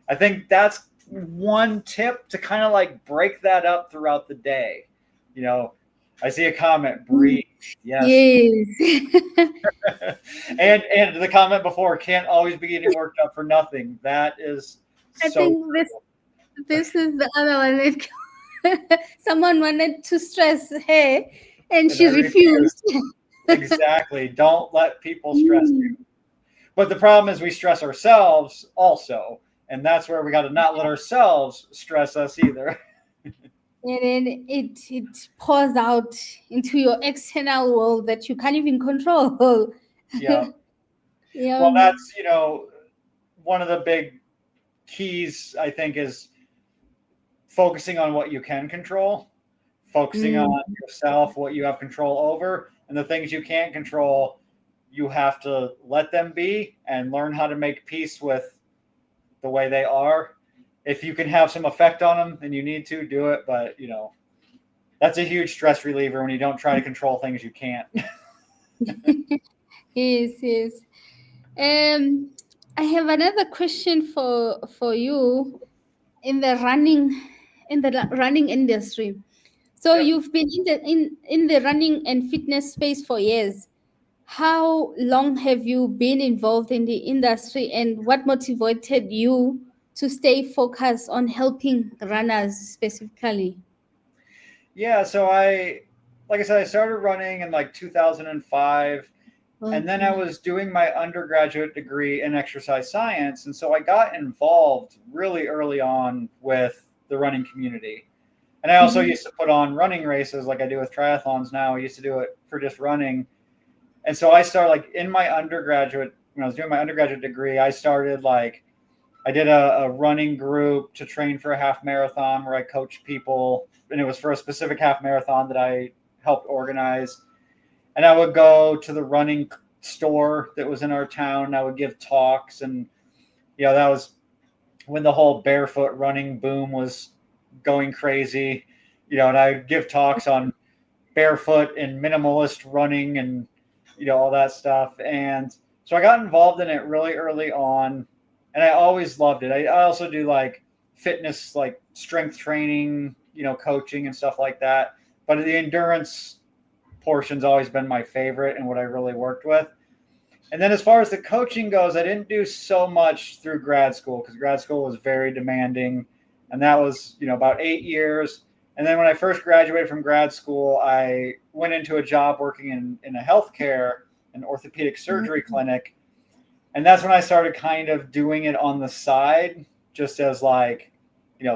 B: I think that's one tip to kind of like break that up throughout the day. I see a comment, breathe. Yes.
A: Yes.
B: and the comment before, can't always be getting worked up for nothing. That is
A: I
B: so
A: think this is the other one. Someone wanted to stress her and she
B: I refuse.
A: refused.
B: Exactly. Don't let people stress you. But the problem is we stress ourselves also. And that's where we got to not let ourselves stress us either.
A: and then it pours out into your external world that you can't even control.
B: Yeah.
A: Yeah.
B: Well, that's, one of the big keys, I think, is focusing on what you can control, focusing
A: Mm.
B: on yourself, what you have control over, and the things you can't control, you have to let them be and learn how to make peace with the way they are. If you can have some effect on them and you need to do it, but that's a huge stress reliever when you don't try to control things you can't.
A: Yes, yes. Um, I have another question for you in the running industry. So
B: Yep.
A: you've been in the running and fitness space for years. How long have you been involved in the industry, and what motivated you to stay focused on helping runners specifically?
B: Yeah, so like I said, I started running in like 2005, and then I
A: Okay.
B: was doing my undergraduate degree in exercise science, and so I got involved really early on with the running community. And I also
A: Mhm.
B: used to put on running races like I do with triathlons now. I used to do it for just running. And so I started like in my undergraduate, when I was doing my undergraduate degree, I started like I did a running group to train for a half marathon where I coached people, and it was for a specific half marathon that I helped organize. And I would go to the running store that was in our town. And I would give talks, and that was when the whole barefoot running boom was going crazy. And I would give talks on barefoot and minimalist running and all that stuff. And so I got involved in it really early on, and I always loved it. I also do like fitness, like strength training, coaching and stuff like that. But the endurance portion's always been my favorite and what I really worked with. And then as far as the coaching goes, I didn't do so much through grad school because grad school was very demanding. And that was, about 8 years. And then when I first graduated from grad school, I went into a job working in a healthcare, an orthopedic surgery clinic. And that's when I started kind of doing it on the side, just as like,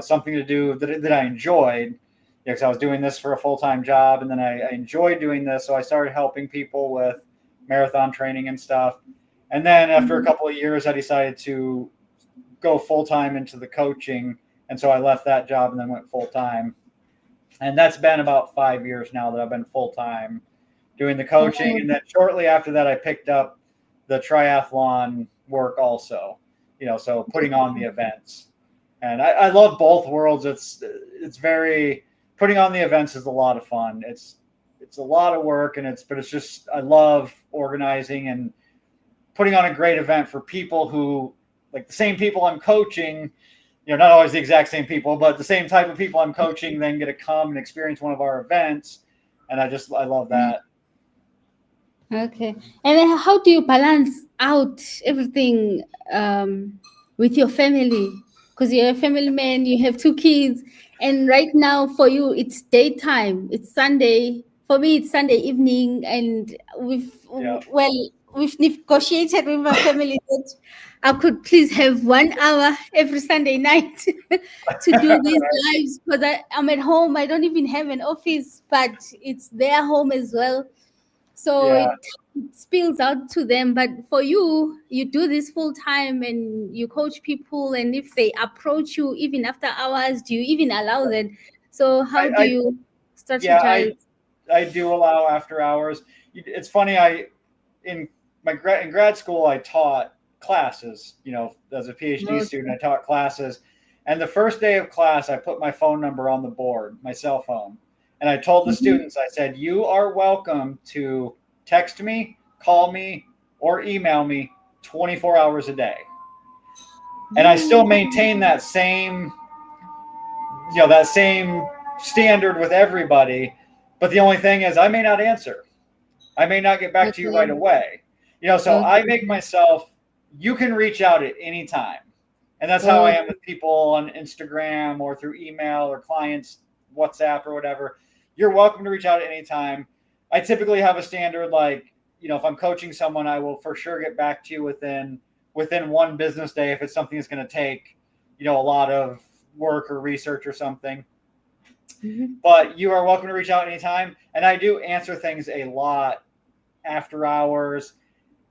B: something to do that I enjoyed. Because I was doing this for a full-time job, and then I enjoyed doing this. So I started helping people with marathon training and stuff. And then after a
A: Mhm.
B: couple of years, I decided to go full-time into the coaching. And so I left that job and then went full-time. And that's been about 5 years now that I've been full-time doing the coaching.
A: Oh,
B: And then shortly after that, I picked up the triathlon work also, so putting on the events. And I love both worlds. It's very, putting on the events is a lot of fun. It's a lot of work, and but it's just, I love organizing and putting on a great event for people who, like the same people I'm coaching, not always the exact same people, but the same type of people I'm coaching then get to come and experience one of our events. And I love that.
A: okay. And then how do you balance out everything with your family? Because you're a family man, you have two kids, and right now for you it's daytime. It's Sunday. For me, it's Sunday evening, and
B: Yeah.
A: we've negotiated with my family that I could please have 1 hour every Sunday night to do these lives because I'm at home. I don't even have an office, but it's their home as well, so
B: Yeah.
A: it spills out to them. But for you, you do this full time and you coach people, and if they approach you even after hours, do you even allow that? So how do
B: I
A: you
B: yeah,
A: strategize?
B: I do allow after hours. It's funny. In in grad school, I taught classes. As a PhD student, I taught classes. And the first day of class, I put my phone number on the board, my cell phone, and I told the
A: Mhm.
B: students, I said, "You are welcome to text me, call me, or email me 24 hours a day." And I still
A: Mm.
B: maintain that same standard with everybody. But the only thing is, I may not answer. I may not get back to you right
A: Okay.
B: away. So I make
A: Okay.
B: myself, you can reach out at any time. And that's how I
A: Okay.
B: am with people on Instagram or through email or clients, WhatsApp or whatever. You're welcome to reach out at any time. I typically have a standard like, if I'm coaching someone, I will for sure get back to you within one business day if it's something that's going to take, a lot of work or research or something.
A: Mhm.
B: But you are welcome to reach out anytime. And I do answer things a lot after hours.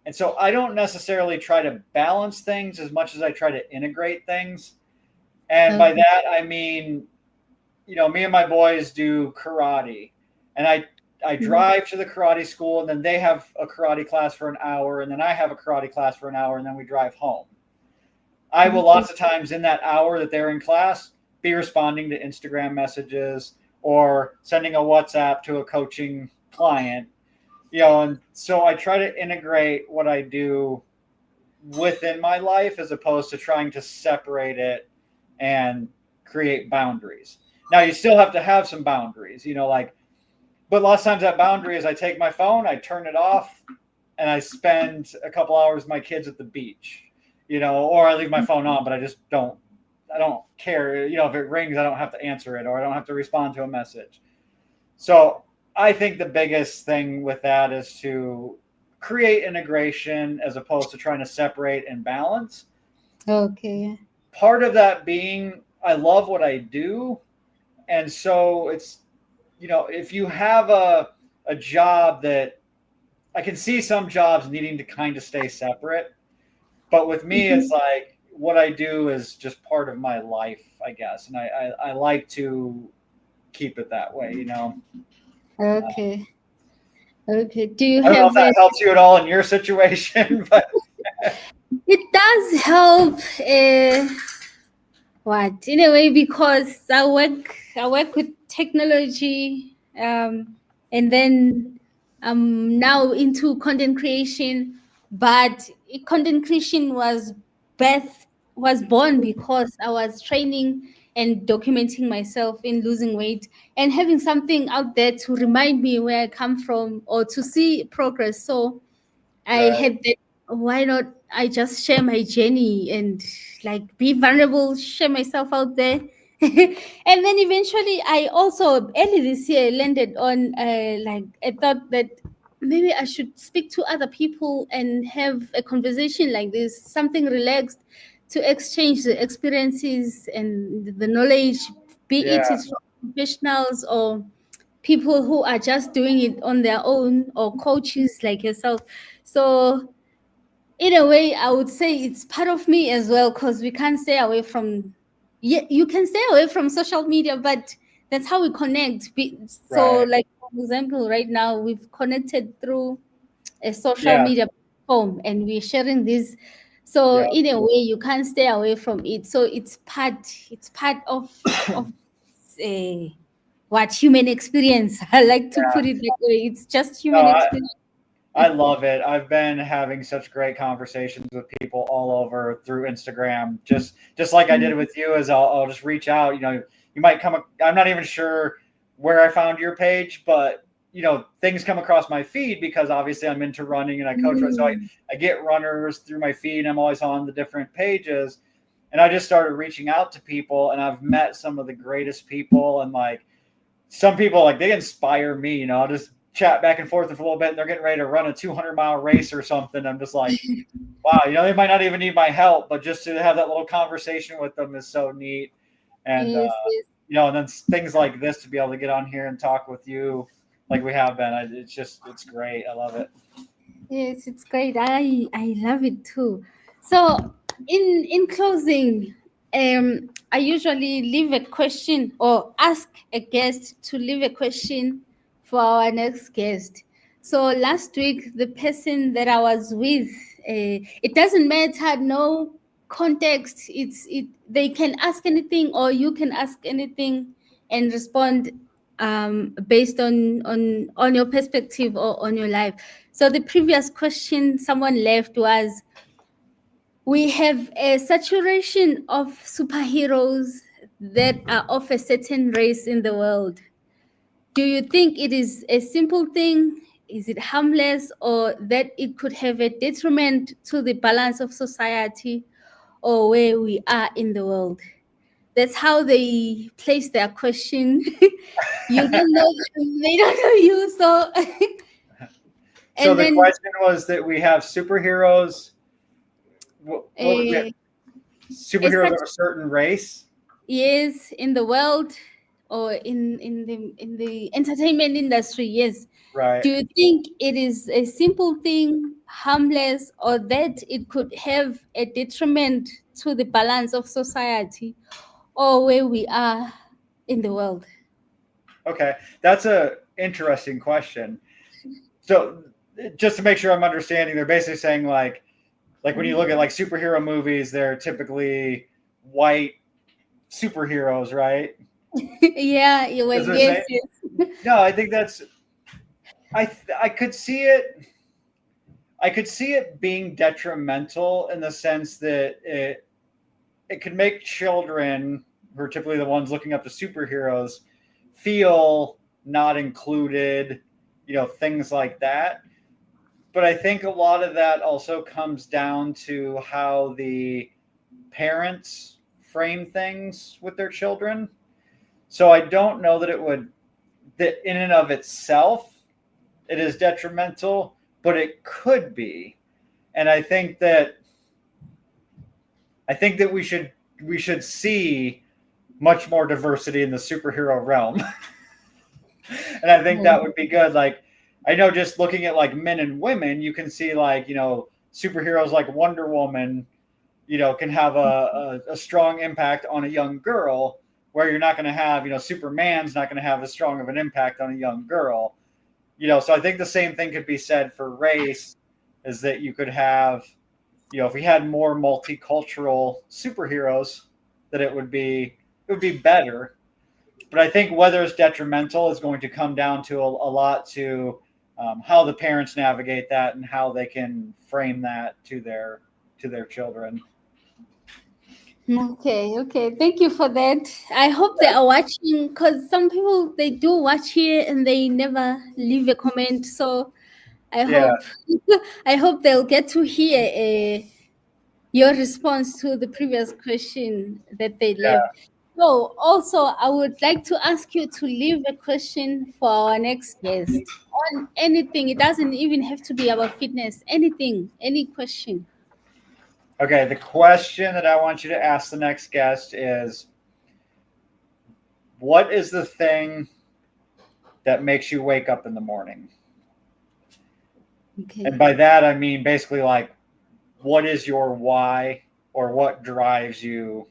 B: And so I don't necessarily try to balance things as much as I try to integrate things. And by
A: Okay.
B: that, I mean, me and my boys do karate. And I
A: Mhm.
B: drive to the karate school, and then they have a karate class for an hour, and then I have a karate class for an hour, and then we drive home. I will
A: Okay.
B: lots of times in that hour that they're in class be responding to Instagram messages or sending a WhatsApp to a coaching client, and so I try to integrate what I do within my life as opposed to trying to separate it and create boundaries. Now you still have to have some boundaries, but lots of times that boundary is I take my phone, I turn it off, and I spend a couple hours with my kids at the beach, or I leave my phone on, but I don't care, if it rings, I don't have to answer it or I don't have to respond to a message. So I think the biggest thing with that is to create integration as opposed to trying to separate and balance.
A: Okay.
B: Part of that being I love what I do. And so it's, if you have a job that I can see some jobs needing to kind of stay separate, but with me, it's
A: Mhm.
B: like what I do is just part of my life, I guess. And I like to keep it that way.
A: Okay. Okay. Do you
B: I don't know if
A: have
B: that
A: a
B: helps you at all in your situation, but
A: it does help what in a way because I work with technology and then I'm now into content creation, but content creation birth was born because I was training and documenting myself in losing weight and having something out there to remind me where I come from or to see progress. So I
B: right.
A: had that. Why not? I just share my journey and like be vulnerable, share myself out there. And then eventually, I also early this year landed on like I thought that maybe I should speak to other people and have a conversation like this, something relaxed to exchange the experiences and the knowledge, be
B: Yeah.
A: it is from professionals or people who are just doing it on their own or coaches like yourself. So in a way, I would say it's part of me as well because we can't stay away from. Yeah, you can stay away from social media, but that's how we connect. So,
B: Right.
A: like for example, right now we've connected through a social
B: Yeah.
A: media platform, and we're sharing this. So
B: Yeah.
A: in a way, you can't stay away from it. So it's part. It's part of uh, what human experience. I like to put it that way. It's just
B: No,
A: human experience.
B: I love it. I've been having such great conversations with people all over through Instagram. Just like I did with you, is I'll just reach out. You might come. I'm not even sure where I found your page, but things come across my feed because obviously I'm into running and I coach. So
A: Mm.
B: I get runners through my feed. I'm always on the different pages, and I just started reaching out to people, and I've met some of the greatest people, and like some people like they inspire me. I'll just chat back and forth for a little bit, and they're getting ready to run a 200-mile race or something. I'm just like, wow, they might not even need my help, but just to have that little conversation with them is so neat. And
A: Yes, yes,
B: and then things like this to be able to get on here and talk with you like we have been, it's great. I love it.
A: yes, it's great. I love it too. So in closing, I usually leave a question or ask a guest to leave a question for our next guest. So last week, the person that I was with, it doesn't matter, no context. They can ask anything or you can ask anything and respond based on your perspective or on your life. So the previous question someone left was, we have a saturation of superheroes that are of a certain race in the world. Do you think it is a simple thing? Is it harmless, or that it could have a detriment to the balance of society or where we are in the world? That's how they place their question. You don't know them, they don't know you. So,
B: So
A: and
B: the
A: then
B: question was that we have superheroes. What we have
A: uh,
B: superheroes
A: it's
B: of a certain race.
A: yes, in the world or in the entertainment industry, yes.
B: Right.
A: Do you think it is a simple thing, harmless, or that it could have a detriment to the balance of society or where we are in the world?
B: Okay, that's a interesting question. So, just to make sure I'm understanding, they're basically saying like when you look at like superhero movies, they're typically white superheroes, right?
A: Yeah, well,
B: As they're
A: yes,
B: saying.
A: yes.
B: No, I think that's I could see it. I could see it being detrimental in the sense that it could make children, who are typically the ones looking up to superheroes, feel not included, things like that. But I think a lot of that also comes down to how the parents frame things with their children. So I don't know that that in and of itself, it is detrimental, but it could be. And I think that we should see much more diversity in the superhero realm. And I think that would be good. Like, I know just looking at like men and women, you can see like, superheroes like Wonder Woman, can have a strong impact on a young girl, where you're not going to have, Superman's not going to have as strong of an impact on a young girl. So I think the same thing could be said for race, is that you could have, if we had more multicultural superheroes, that it would be better. But I think whether it's detrimental is going to come down to a lot to how the parents navigate that and how they can frame that to their children.
A: Okay, okay. Thank you for that. I hope they are watching, because some people they do watch here and they never leave a comment. So I
B: Yeah,
A: hope I hope they'll get to hear your response to the previous question that they left.
B: yeah.
A: So also I would like to ask you to leave a question for our next guest on anything. It doesn't even have to be about fitness. Anything, any question.
B: Okay, the question that I want you to ask the next guest is, what is the thing that makes you wake up in the morning? And
A: Okay.
B: by that, I mean basically like, what is your why, or what drives you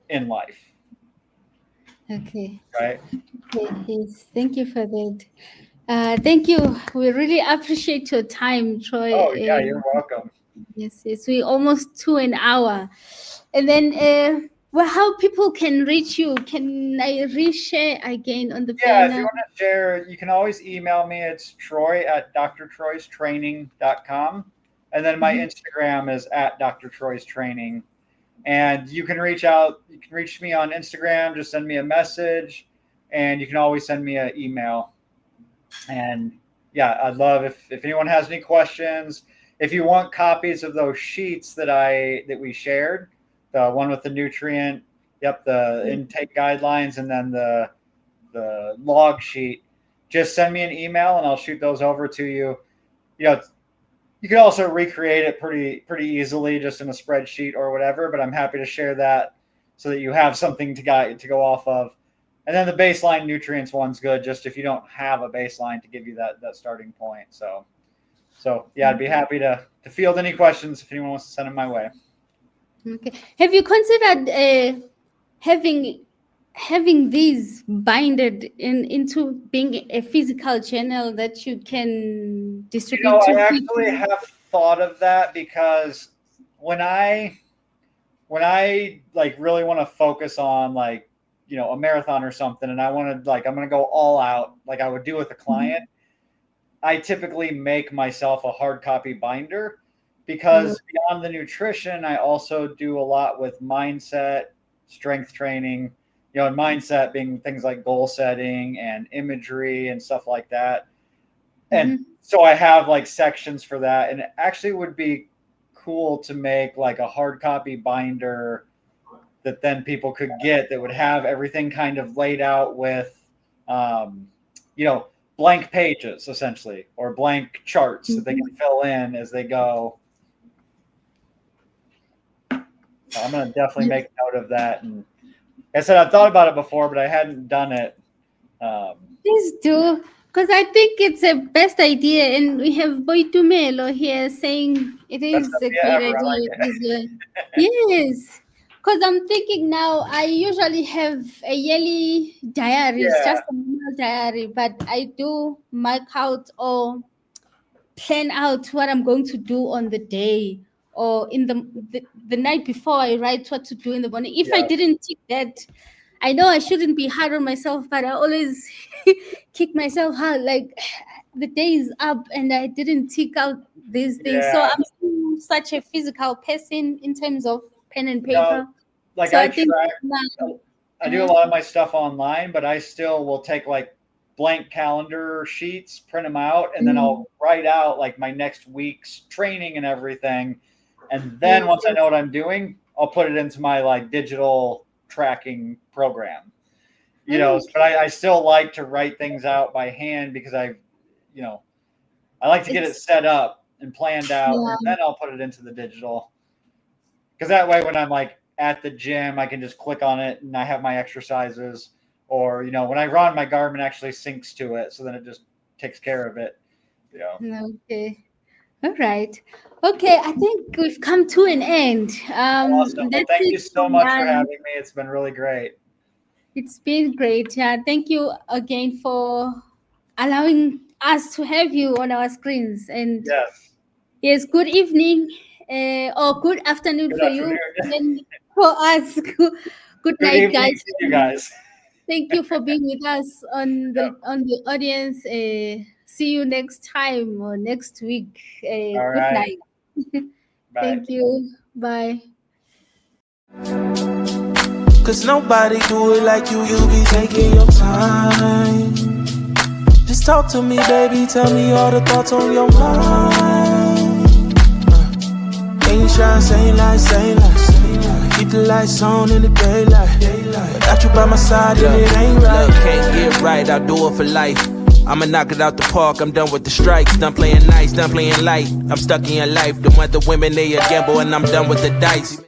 B: in life,
A: Okay.
B: right?
A: Okay. Yes. Thank you for that. Thank you. We really appreciate your time, Troy.
B: Oh, yeah, you're welcome.
A: Yes, yes. We almost to an hour, and then well, how people can reach you? Can I reshare again on the
B: Yeah, if you
A: banner?
B: want to share, you can always email me. It's troy@drtroystraining.com. And then my
A: Mhm.
B: Instagram is @drtroystraining. And you can reach out. You can reach me on Instagram. Just send me a message, and you can always send me an email. And yeah, I'd love if anyone has any questions. If you want copies of those sheets that we shared, the one with the nutrient, yep, the intake guidelines, and then the log sheet, just send me an email and I'll shoot those over to you. You know, you can also recreate it pretty easily just in a spreadsheet or whatever, but I'm happy to share that so that you have something to go off of. And then the baseline nutrients one's good, just if you don't have a baseline to give you that starting point. So yeah, I'd be happy to field any questions if anyone wants to send them my way.
A: Okay. Have you considered having having these binded into being a physical journal that you can distribute to
B: I actually
A: people?
B: have thought of that, because when I like really want to focus on like, a marathon or something, and I want to like, I'm going to go all out like I would do with a
A: Mhm.
B: client, I typically make myself a hard copy binder,
A: Mm,
B: because beyond the nutrition, I also do a lot with mindset, strength training, and mindset being things like goal setting and imagery and stuff like that. And
A: mhm.
B: so I have like sections for that, and it actually would be cool to make like a hard copy binder that then people could get, that would have everything kind of laid out with, um, you know, blank pages essentially, or blank charts that they can
A: Mhm.
B: fill in as they go. I'm going to definitely make note of that, and I said I've thought about it before, but I hadn't done it.
A: Please do, because I think it's a best idea, and we have Boitumelo here saying it
B: Best
A: is a
B: idea
A: great
B: ever. I like
A: idea
B: it.
A: as well. Yes, because I'm thinking now. I usually have a yearly diary, it's
B: Yeah,
A: just a normal diary, but I do mark out or plan out what I'm going to do on the day or in the night before. I write what to do in the morning. If I
B: yeah,
A: didn't tick that, I know I shouldn't be hard on myself, but I always kick myself hard. Like the day is up and I didn't tick out these things. So
B: yeah.
A: I'm still such a physical person in terms of pen and
B: No,
A: paper.
B: like
A: So
B: I
A: I think
B: track.
A: now,
B: I do a
A: uh-huh.
B: lot of my stuff online, but I still will take like blank calendar sheets, print them out, and then
A: Mm,
B: I'll write out like my next week's training and everything. And then
A: yes,
B: once I
A: yes,
B: know what I'm doing, I'll put it into my like digital tracking program. But
A: okay.
B: I still like to write things out by hand because you know, I like to get it
A: It's
B: set up and planned out, and
A: yeah.
B: then I'll put it into the digital. Because that way, when I'm like at the gym, I can just click on it and I have my exercises. Or when I run, my Garmin actually syncs to it, so then it just takes care of it. You know.
A: Okay. All right. Okay, I think we've come to an end.
B: Awesome. Well,
A: That's
B: thank
A: it
B: you so
A: from
B: much for
A: my.
B: having me. It's been really great.
A: It's been great. Thank you again for allowing us to have you on our screens. And
B: Yes.
A: yes, good evening or good afternoon
B: Good
A: for you.
B: afternoon.
A: And for us, good
B: Good
A: night,
B: evening
A: guys.
B: to you guys.
A: Thank you for being with us on
B: Yep.
A: the audience. See you next time or next week.
B: All
A: Good
B: right.
A: night.
B: Bye.
A: Thank you. Bye.
C: Cause nobody do it like you be taking your time. Just talk to me, baby, tell me all the thoughts on your mind. Ain't shy, saying lies, saying lies. Keep the lights on in the daylight. Without you by my side, and it ain't right.
D: Look, can't get right, I'll do it for life. I'ma knock it out the park, I'm done with the strikes. Done playing nice, done playing light. I'm stuck in your life. The other women, they a gamble, and I'm done with the dice.